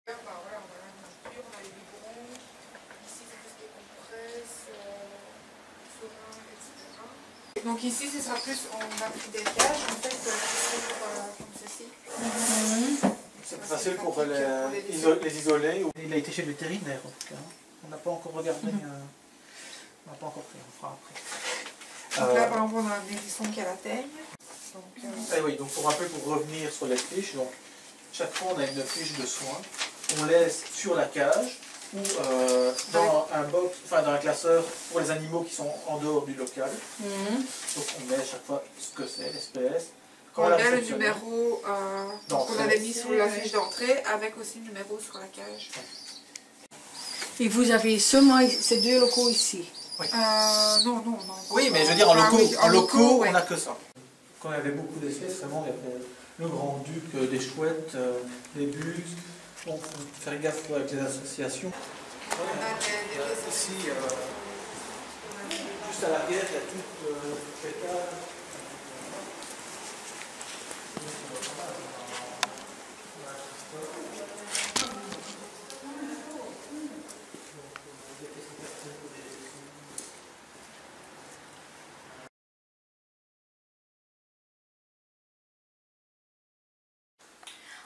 Voilà, on a la nature, on a les biberons, ici c'est tout ce qui est compresse, seringue, etc. Donc ici ce sera plus, on a pris des cages en fait, comme ceci. C'est plus facile pour les isoler. Il a été chez le vétérinaire en tout cas. On n'a pas encore regardé, on n'a pas encore fait, on fera après. Donc là par exemple on a un hérisson qui a la teigne. Et oui, donc pour rappeler, pour revenir sur les fiches, donc chaque fois on a une fiche de soins. On laisse sur la cage ou dans un box, enfin dans un classeur pour les animaux qui sont en dehors du local. Donc on met à chaque fois ce que c'est, l'espèce. On met le numéro qu'on avait mis sur la fiche d'entrée avec aussi le numéro sur la cage. Et vous avez seulement ces deux locaux ici? Oui. Non. Oui, mais je veux dire en locaux, on n'a que ça. Quand il y avait beaucoup d'espèces, vraiment, il y avait le grand-duc, des chouettes, des buses. Bon, il faut faire gaffe avec les associations. Ici, juste à l'arrière, il y a tout le pétard.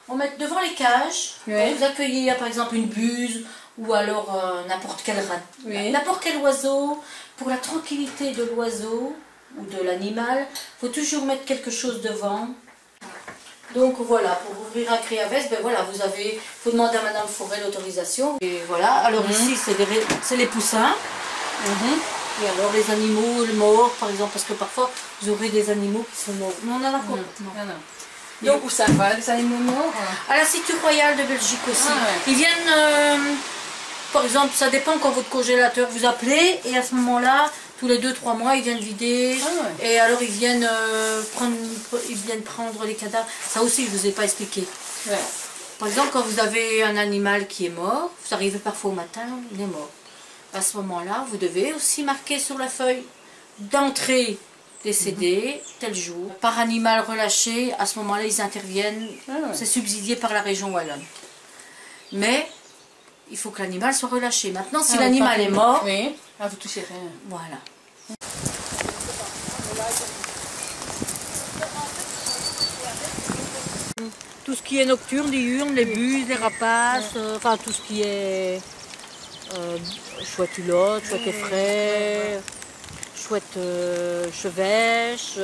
On met devant les cages, quand vous accueillez par exemple une buse ou alors n'importe quel n'importe quel oiseau, pour la tranquillité de l'oiseau ou de l'animal, il faut toujours mettre quelque chose devant. Donc voilà, pour ouvrir un cri à veste, ben voilà, faut demander à Madame Forêt l'autorisation. Et voilà, alors ici c'est les poussins. Et alors les animaux morts par exemple, parce que parfois vous aurez des animaux qui sont morts. Non, on en a pas. Donc où ça va, les animaux morts? À la Cité Royale de Belgique aussi. Ils viennent, par exemple, ça dépend quand votre congélateur vous appelez, et à ce moment-là, tous les 2-3 mois, ils viennent vider, et alors ils viennent, prendre les cadavres. Ça aussi, je ne vous ai pas expliqué. Par exemple, quand vous avez un animal qui est mort, vous arrivez parfois au matin, il est mort. À ce moment-là, vous devez aussi marquer sur la feuille d'entrée décédé, tel jour. Par animal relâché, à ce moment-là, ils interviennent. C'est subsidié par la région wallonne. Mais il faut que l'animal soit relâché. Maintenant, si l'animal est mort... vous touchez rien. Voilà. Tout ce qui est nocturne, diurne, les buses, les rapaces, enfin tout ce qui est chouette hulotte, chouette effraie, chouette chevêche.